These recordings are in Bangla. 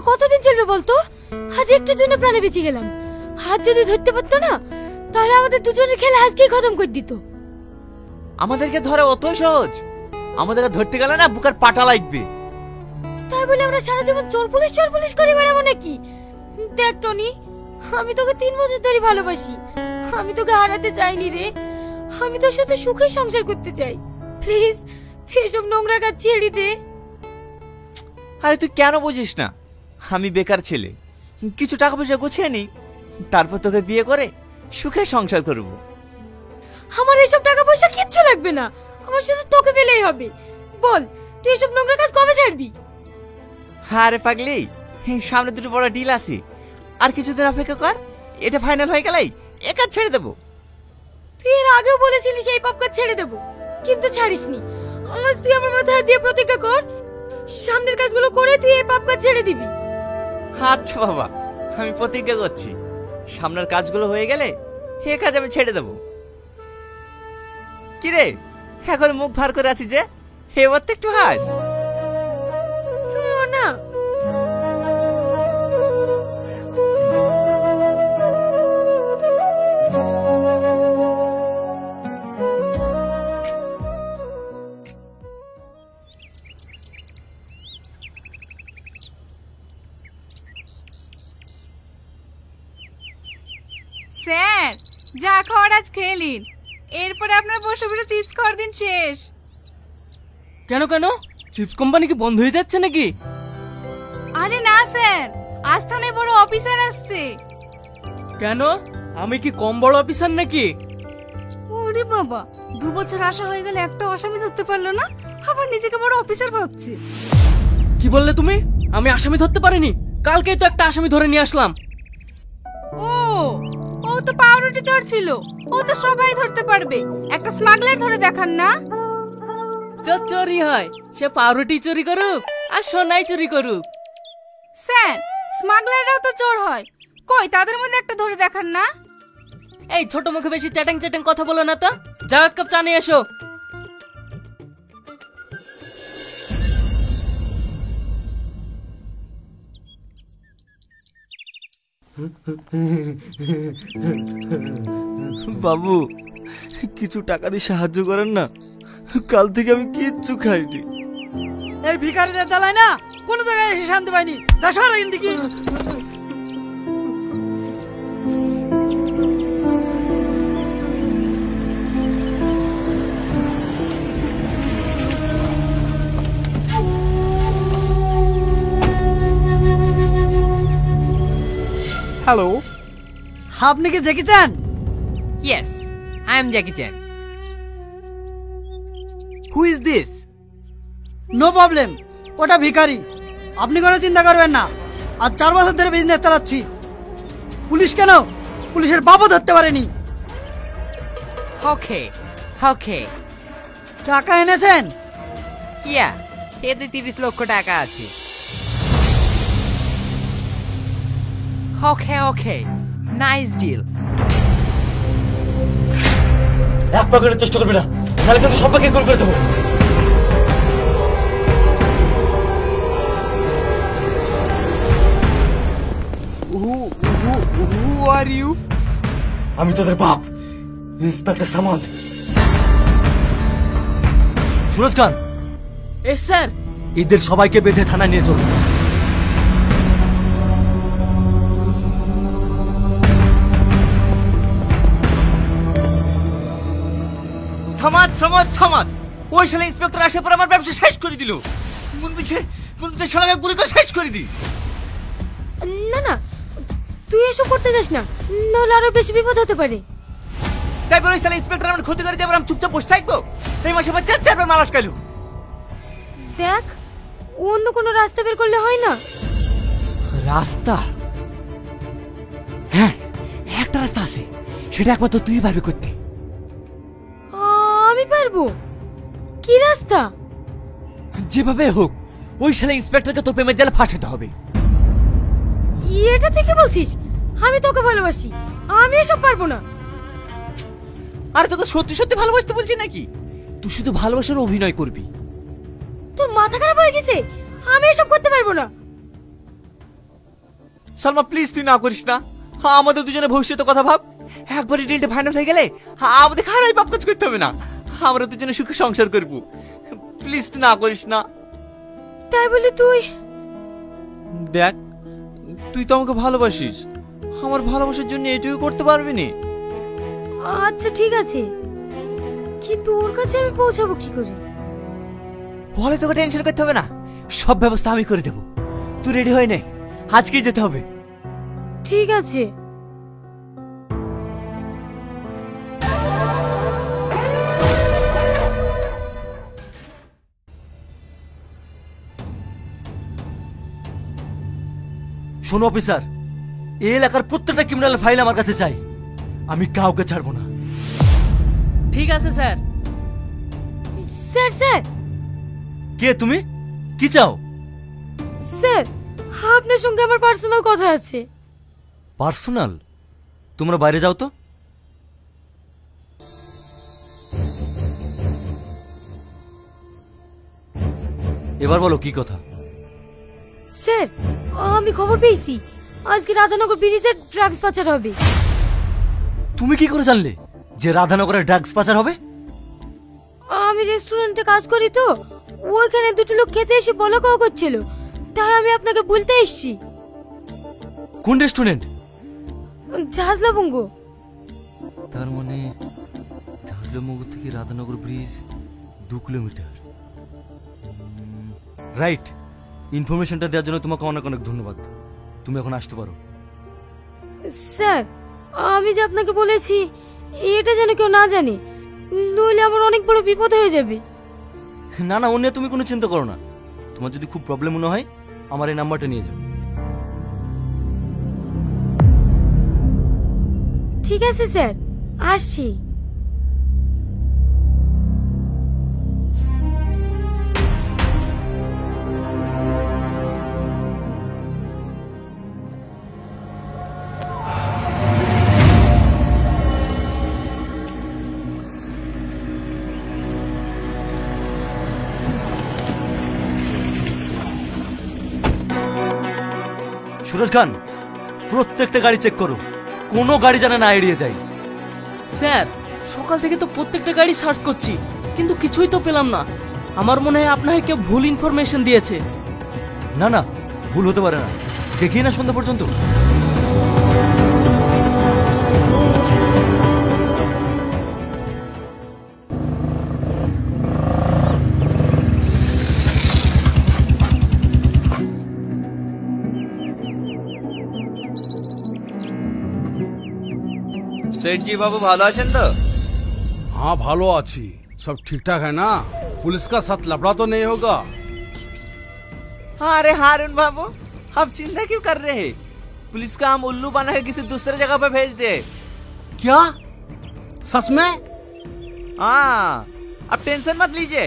আর কতদিন চলবে বলতো? আজ একটুর জন্য প্রাণে বেঁচে গেলাম। হাত যদি ধরতে পারতো না, তাহলে আমাদের দুজনের খেলা আজকেই খতম করে দিত। আমাদেরকে ধরে অত সহজ? আমাদেরকে ধরতে গেলে না বুকের পাটা লাগবে। তাই বলে আমরা সারা জীবন চোর পুলিশ করে বেড়াবো নাকি? দেখ টনি, আমি তোকে 3 বছর ধরে ভালোবাসি। আমি তোকে হারাতে চাইনি রে। আমি তোর সাথে সুখে সংসার করতে চাই। প্লিজ তুই এসব নোংরা কাজ ছেড়ে দে। আরে তুই কেন বুঝিস না? আমি বেকার ছেলে, কিছু টাকা পয়সা গুছিয়ে নি, তারপর তোকে বিয়ে করে সুখে সংসার করব। আমার এসব টাকা পয়সা কিচ্ছু লাগবে না, আমার শুধু তোকে পেলেই হবে। বল তুই এসব নোংরা কাজ কবে ছাড়বি? আরে পাগলি, সামনে দুটো বড় ডিল আছে, আর কিছুদিন অপেক্ষা কর। এটা ফাইনাল হয়ে গেলেই একা ছেড়ে দেবো। তুই এর আগেও বলেছিলিস এই পাপ কাজ ছেড়ে দেবো, কিন্তু ছাড়িসনি। আজ তুই আমার মাথায় হাত দিয়ে প্রতিজ্ঞা কর, সামনের কাজগুলো করে তুই এই পাপ কাজ ছেড়ে দিবি। আচ্ছা বাবা, আমি প্রতিজ্ঞা করছি, সামনের কাজগুলো হয়ে গেলে এ কাজ আমি ছেড়ে দেবো। কিরে এখন মুখ ভার করে আছি যে? এবার তো একটু হাস। তুইও না। স্যার, যা খাওয়ার আজ খেয়ে নিন, এরপরে আপনার বসে বসে চিপস খাওয়ার দিন শেষ। কেন কেন, চিপস কোম্পানি কি বন্ধ হয়ে যাচ্ছে নাকি? আরে না স্যার, আজ থানায় বড় অফিসার আসছে। কেন, আমি কি কম বড় অফিসার নাকি? ওরে বাবা, 2 বছর আশা হয়ে গেল একটা আসামি ধরতে পারলো না, আবার নিজেকে বড় অফিসার ভাবছে। কি বললে তুমি? আমি আসামি ধরতে পারিনি, কালকেই তো একটা আসামি ধরে নিয়ে আসলাম। ও ও তো পাউরুটি চোর ছিল, ও তো সবাই ধরতে পারবে, একটা স্মাগলার ধরে দেখান না। চোর চোরই হয়, সে পাউরুটি চুরি করুক আর সোনাই চুরি করুক। স্যার, স্মাগলাররাও তো চোর হয়, কই তাদের মধ্যে একটা ধরে দেখান না। এই ছোট মুখে বেশি চ্যাটাং চ্যাটাং কথা বলো না তো, যাও এক কাপ চা নিয়ে এসো। বাবু, কিছু টাকা দিয়ে সাহায্য করেন না, কাল থেকে আমি কিচ্ছু খাইনি। এই ভিখারিদের জ্বালায় না কোনো জায়গায় এসে শান্তি পাইনি। যা সর এখান থেকে। হ্যালো, আপনি কি Jackie Chan? Yes, I am Jackie Chan. Who is this? No problem, ওটা ভিখারি। আপনি কোনো চিন্তা করবেন না, আজ 4 বছর ধরে বিজনেস চালাচ্ছি। পুলিশ কেন, পুলিশের বাবু ধরতে পারেনি। ওকে ওকে, টাকা এনেছেন? ইয়া, এতে 30 লক্ষ টাকা আছে। ওকে ওকে, নাইস ডিল। এক পাকের চেষ্টা করবি না, তাহলে কিন্তু সবাইকে গোল করে দেবো। হু আর ইউ? আমি তোদের বাপ, ইন্সপেক্টর সামন্ত। সুরজ খান, এস স্যার। এদের সবাইকে বেঁধে থানায় নিয়ে চলো। সামাদ সামাদ সামাদ, ওই শালা ইন্সপেক্টর আসে পর আমার ব্যবসা শেষ করে দিল। মন বলছে শালাকে গুলি করে শেষ করে দি। না না, তুই এসব করতে যাস না, নাহলে আরো বেশি বিপদ হতে পারে। তাই বলে শালা ইন্সপেক্টর আমার ক্ষতি করে যাবে, আমি চুপচাপ বসে থাকবো? এই মাসে আমার 4 বার মাল আটকাইলো। দেখ, অন্য কোনো রাস্তা বের করলে হয় না? রাস্তা? হ্যাঁ, একটা রাস্তা আছে, সেটা একমাত্র তুই পারবি করতে। আমি পারবো? কি রাস্তা? যেভাবে হোক ওই শালা ইন্সপেক্টরকে তো প্রেমের জালে ফাঁসাতে হবে। এটা থেকে বলছিস? আমি তোকে ভালোবাসি, আমি এসব পারবো না। আরে তোকে সত্যি সত্যি ভালোবাসতে বলছি নাকি? তুই শুধু ভালোবাসার অভিনয় করবি। তোর মাথা খারাপ হয়ে গেছে, আমি এসব করতে পারবো না। সালমা প্লিজ তুই না করিস না। আমাদের দুজনের ভবিষ্যতের কথা ভাব। একবারই ডিলটা ফাইনাল হয়ে গেলে আমাদের খারাপ পাপ কাজ করতে হবে না। আমরা দুজনে সুখে সংসার করব। প্লিজ তুই না করিস না। তাই বলে তুই দেখ, তুই তো আমাকে ভালোবাসিস, আমার ভালোবাসার জন্য এটুকু করতে পারবি না। আচ্ছা ঠিক আছে, কিন্তু ওর কাছে আমি পৌঁছাবো কি করে? বলে তোকে টেনশন করতে হবে না, সব ব্যবস্থা আমি করে দেবো। তুই রেডি হয়ে নে, আজকেই যেতে হবে। ঠিক আছে। শোনো অফিসার, এই এলাকার প্রত্যেকটা ক্রিমিনাল ফাইল আমার কাছে চাই। আমি কাউকে ছাড়বো না। ঠিক আছে স্যার। স্যার স্যার কে তুমি? কি চাও? স্যার, আপনার সঙ্গে আমার পার্সোনাল কথা আছে। পার্সোনাল? তোমরা বাইরে যাও তো। এবার বলো কি কথা। স্যার, আমি খবর পেয়েছি আজকে রাধানগর ব্রিজে ড্রাগস পাচার হবে। তুমি কি করে জানলে যে রাধানগরে ড্রাগস পাচার হবে? আমি রেস্টুরেন্টে কাজ করি তো, ওইখানে দুটো লোক খেতে এসে বলা কওয়া করছিল, তাই আমি আপনাকে বলতে এসেছি। কোন রেস্টুরেন্ট? ঝাঁঝলাবঙ্গ। তার মানে ঝাঁঝলাবঙ্গ থেকে রাধানগর ব্রিজ 2 কিলোমিটার। রাইট। ইনফরমেশনটা দেওয়ার জন্য তোমাকে অনেক অনেক ধন্যবাদ। তুমি এখন আসতে পারো। স্যার, আমি যে আপনাকে বলেছি এটা যেন কেউ না জানে, নইলে আমার অনেক বড় বিপদ হয়ে যাবে। না না, ও নিয়ে তুমি কোনো চিন্তা করো না। তোমার যদি খুব প্রবলেম মনে হয় আমার এই নাম্বারটা নিয়ে যাও। ঠিক আছে স্যার, আসছি। সুরজ খান, প্রত্যেকটা গাড়ি চেক করো, কোনো গাড়ি যেন না এড়িয়ে যায়। স্যার, সকাল থেকে তো প্রত্যেকটা গাড়ি সার্চ করছি, কিন্তু কিছুই তো পেলাম না। আমার মনে হয় আপনাকে কেউ ভুল ইনফরমেশন দিয়েছে। না না, ভুল হতে পারে না। দেখি না সন্ধ্যা পর্যন্ত। सेठ जी बाबू ভালো আছেন তো? हाँ भालो आची, सब ठीक ठाक है ना? पुलिस का साथ लफड़ा तो नहीं होगा? अरे हारून बाबू, आप चिंता क्यों कर रहे हैं? पुलिस का हम उल्लू बना के किसी दूसरे जगह पे भेज दे। क्या सच में? हाँ, आप टेंशन मत लीजिए,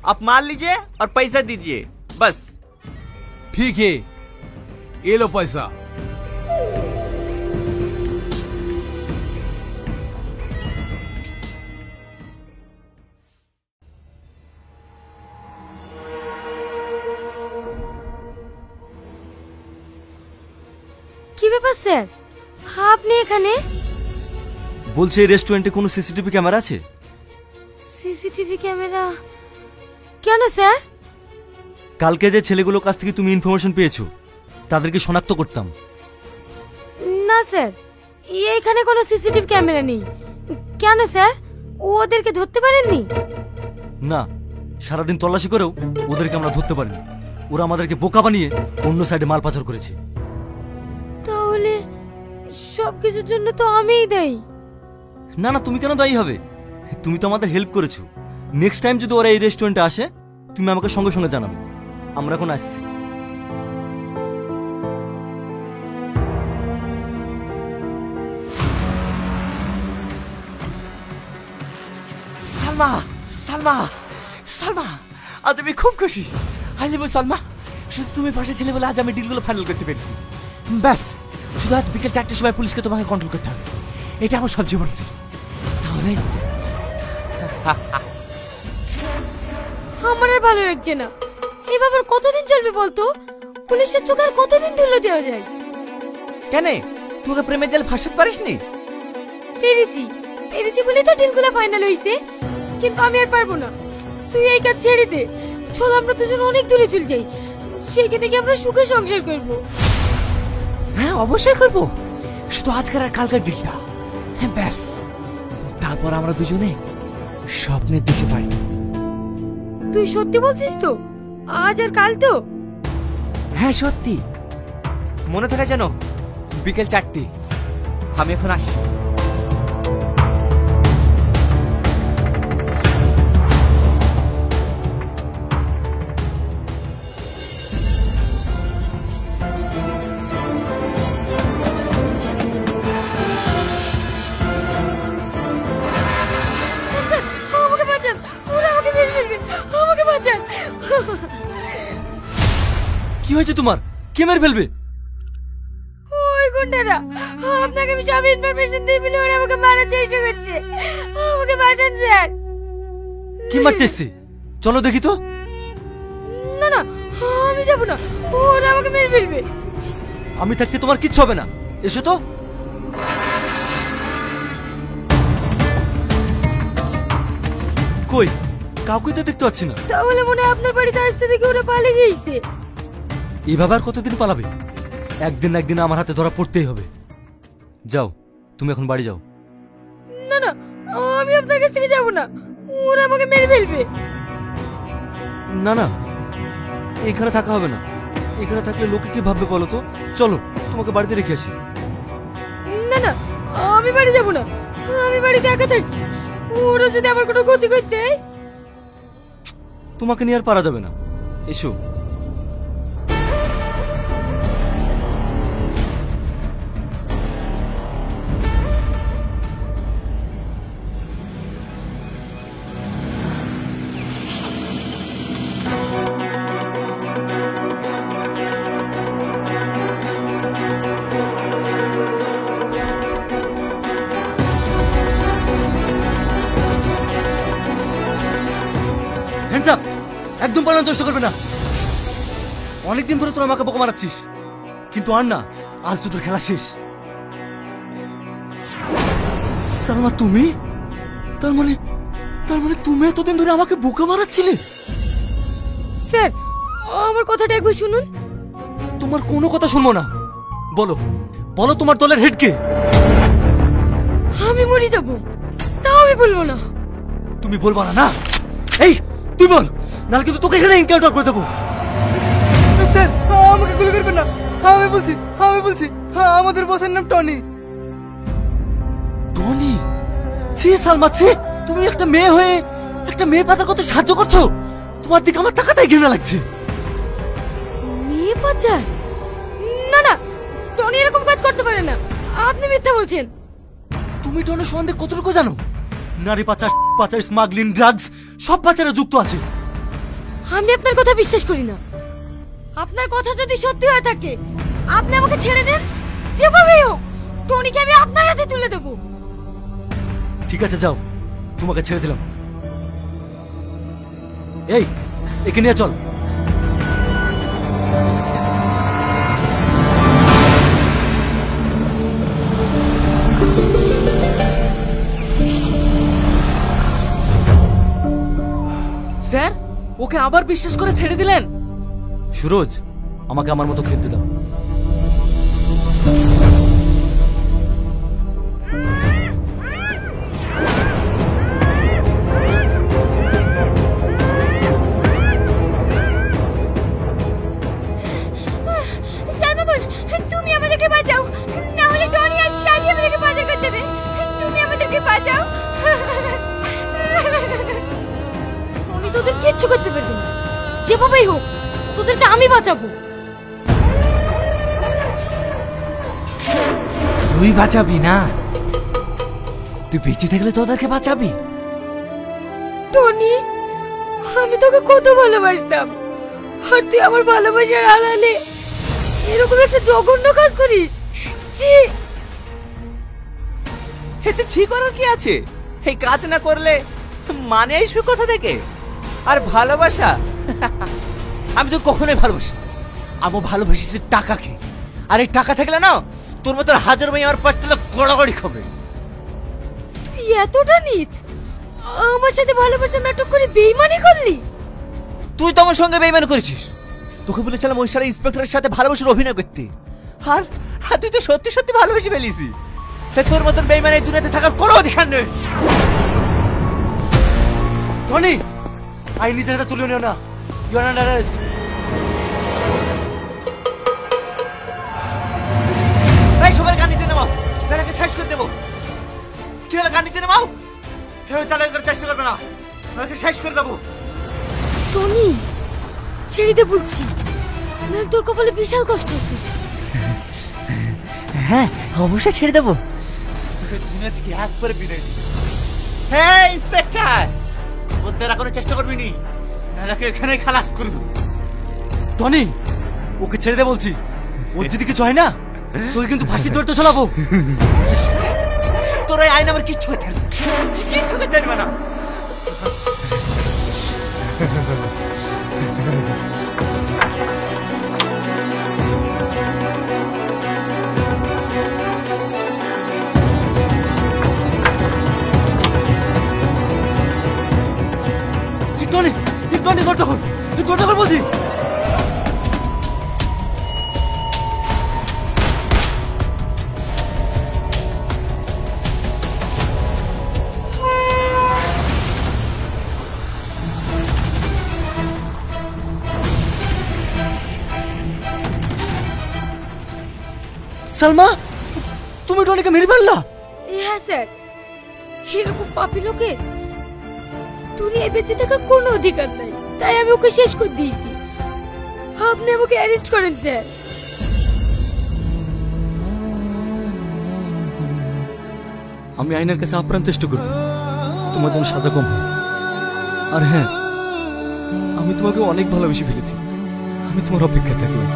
आप माल लीजिए और पैसा दीजिए बस। ठीक है, ये लो पैसा। কি ব্যাপার স্যার, আপনি এখানে? বলছে এই রেস্টুরেন্টে কোনো সিসিটিভি ক্যামেরা আছে? CCTV camera? কেন স্যার? কালকে যে ছেলেগুলোর কাছ থেকে তুমি ইনফরমেশন পেয়েছো তাদেরকে শনাক্ত করতাম। না স্যার, এইখানে কোনো সিসিটিভি ক্যামেরা নেই। কেন স্যার, ওদেরকে ধরতে পারেননি? না, সারাদিন তল্লাশি করেও ওদেরকে আমরা ধরতে পারিনি। ওরা আমাদেরকে বোকা বানিয়ে অন্য সাইডে মাল পাচার করেছে। তাহলে সবকিছুর জন্য তো আমিই দায়ী। না না, তুমি কেন দায়ী হবে? তুমি তো আমাদের হেল্প করেছো। নেক্সট টাইম যদি ওরা এই রেস্টুরেন্টে আসে তুমি আমাকে সঙ্গে সঙ্গে জানাবে। আমরা এখন আসছি। সালমা, সালমা, সালমা, আজ আমি খুব খুশি। আজ সালমা, শুধু তুমি পাশে ছিলে বলে আজ আমি ডিলগুলো ফাইনাল করতে পেরেছি। ব্যাস, শুধু আজ বিকেল 4টের সময় পুলিশকে তোমাকে কন্ট্রোল করতে হবে। এটা আমার সবচেয়ে বড় ডিল। তাহলে আমার আর ভালো লাগছে না। এই ব্যাপার কতদিন চলবে বলতো? পুলিশের চোখে আর কতদিন ধুলো দেওয়া যায়? কেন তোকে প্রেমের জাল ফাঁসাতে পারিসনি? পেরেছি বলে তো ডিলগুলো ফাইনাল হইছে, কিন্তু আমি আর পারবো না। তুই এই কাজ ছেড়ে দে, চল আমরা দুজন অনেক দূরে চলে যাই, সেখানে গিয়ে আমরা সুখে সংসার করবো। হ্যাঁ অবশ্যই করবো, শুধু আজকের আর কালকার ডিলটা। হ্যাঁ ব্যাস, তারপর আমরা দুজনে স্বপ্নের দেশে পাই। তুই সত্যি বলছিস তো? আজ আর কাল তো? হ্যাঁ সত্যি, মনে থাকে যেন বিকেল 4টে। আমি এখন আসি। আমাকে বাঁচান, ওরা আমাকে মেরে ফেলবে, আমাকে বাঁচান। কি হয়েছে তোমার? কে মেরে ফেলবে? ওই গুন্ডারা, আপনাকে আমি সব ইনফরমেশন দিয়ে বলে ওরা আমাকে মারার চেষ্টা করছে। আমাকে বাঁচান স্যার। কি মারতে এসছে? চলো দেখি তো। না না, আমি যাব না, ওরা আমাকে মেরে ফেলবে। আমি থাকতে তোমার কিচ্ছু হবে না, এসো তো। কই কাউকে তো দেখতে পাচ্ছি না। তাহলে মনে হয় আপনার বাড়িতে আসতে দেখে ওরা পালিয়ে গিয়েছে। এইভাবে আর কতদিন পালাবে? একদিন না একদিন আমার হাতে ধরা পড়তেই হবে। যাও, তুমি এখন বাড়ি যাও। না না, আমি আপনার কাছ থেকে যাব না, ওরা আমাকে মেরে ফেলবে। না না, এখানে থাকা হবে না। এখানে থাকলে লোকে কি ভাববে বলো তো? চলো তোমাকে বাড়িতে রেখে আসি। না না, আমি বাড়ি যাব না, আমি বাড়িতে একা থাকি। ওরা যদি আমার কোনো ক্ষতি করতে দেয়। তোমাকে নিয়ে আর পারা যাবে না, এসো। Hands up! একদম পালানোর চেষ্টা করবে না। অনেকদিন ধরে তোরা আমাকে বোকা মারাচ্ছিস, কিন্তু আর না, আজ তোদের খেলা শেষ। সালমা তুমি? তার মানে তুমি এতদিন ধরে আমাকে বোকা মারাচ্ছিলে? স্যার, আমার কথাটা একবার শুনুন। তোমার কোনো কথা শুনবো না। বলো বলো, তোমার দলের হেড কে? আমি মরে যাব, তাও আমি বলবো না। তুমি বলবা না? না, এই তুই বল, নাহলে কিন্তু তোকে এখানে এনকাউন্টার করে দেবো। স্যার আমাকে গুলি করবেন না, আমি বলছি আমাদের বসের নাম টনি। টনি? ছি সালমা, ছি! তুমি একটা মেয়ে হয়ে একটা মেয়ে পাচার করতে সাহায্য করছো? তোমার দিকে আমার তাকাতেই ঘৃণা লাগছে। মেয়ে পাচার? না না, টনি এরকম কাজ করতে পারে না, আপনি মিথ্যা বলছেন। তুমি টনির সম্বন্ধে কতটুকু জানো? নারী পাচার, স্মাগলিং, ড্রাগস সব পাচারে যুক্ত আছে। আমি আপনার কথা বিশ্বাস করি না। আপনার কথা যদি সত্যি হয়ে থাকে, আপনি আমাকে ছেড়ে দেন, যেভাবেই হোক টনিকে আমি আপনার হাতে তুলে দেবো। ঠিক আছে যাও, তোমাকে ছেড়ে দিলাম। এই একে নিয়ে চল। স্যার, ওকে আবার বিশ্বাস করে ছেড়ে দিলেন? সুরজ, আমাকে আমার মতো খেলতে দাও। সালমান, তুমি আমাদেরকে বাঁচাও, না হলে টনি আজকে রাতে আমাদেরকে বাঁচা করতে দেবে। তুমি আমাদেরকে বাঁচাও। টনি তোদের কিচ্ছু করতে পারবে না, যেভাবেই হোক তোদেরকে আমি বাঁচাবো। তুই বাঁচাবি না? তুই বেঁচে থাকলে তোদেরকে বাঁচাবি। টনি, আমি তোকে কত ভালোবাসতাম, আর তুই আমার ভালোবাসার আড়ালে এরকম একটা জঘন্য কাজ করিস। ছি! এতে ছি করার কি আছে? এই কাজ না করলে মানে আসবে কোথা থেকে? আর ভালোবাসা? আমি তো কখনোই ভালোবাসি। আমি ভালোবাসি টাকাকে, আর এই টাকা থাকলে না তোর মতো হাজার ভাই আমার পাঁচ তালা গড়াগড়ি খাবে। তুই এতটা নিচ আমার সাথে ভালোবাসা নাটক করে বেইমানি করলি? তুই তো আমার সঙ্গে বেইমানি করেছিস। তোকে বলেছিলাম ওই সারা ইন্সপেক্টরের সাথে ভালোবাসার অভিনয় করতে, আর তুই তো সত্যি সত্যি ভালোবেসে ফেলিসি। তাই তোর মতন বেইমান এই দুনিয়াতে থাকার কোনো অধিকার নেই। টনি, আই নিজের হাতে তুলে নিও না। You are under arrest. এই সবার গান নিচে নামাও, তাদেরকে শেষ করে দেবো। কি হলো, গান নিচে নামাও। কেউ চালাকি করার চেষ্টা করবে না, তাদেরকে শেষ করে দেবো। টনি, ছেড়ে দে বলছি, নাহলে তোর কপালে বিশাল কষ্ট আছে। হ্যাঁ অবশ্যই ছেড়ে দেবো। দুনিয়া থেকে একবারে বিদায় দিই। হ্যাঁ ইন্সপেক্টর, ওদের কোনো চেষ্টা করবি নি, নাহলে এখানে খালাস করব। টনি, ওকে ছেড়ে দে বলছি। ওর যদি কিছু হয় না, তোকে কিন্তু ফাঁসি ধরতে চলাবো। তোর এই আইন আমার কিচ্ছু হতে পারবে না, কিচ্ছু করতে পারবে না। টনি, টনি দরজা খোল, দরজা খোল বলছি। সালমা, তুমি টনিকে মেরে ফেললা? হ্যাঁ স্যার, এরকম পাপী লোকে দুনিয়ায় বেঁচে থাকার কোনো অধিকার নাই, তাই আমি ওকে শেষ করে দিয়েছি। আপনি আমাকে অ্যারেস্ট করেন স্যার। আমি আইনের কাছে আপ্রাণ চেষ্টা করব তোমার জন্য সাজা কম হয়। আর হ্যাঁ, আমি তোমাকে অনেক ভালোবেসে ফেলেছি। আমি তোমার অপেক্ষায় থাকলাম।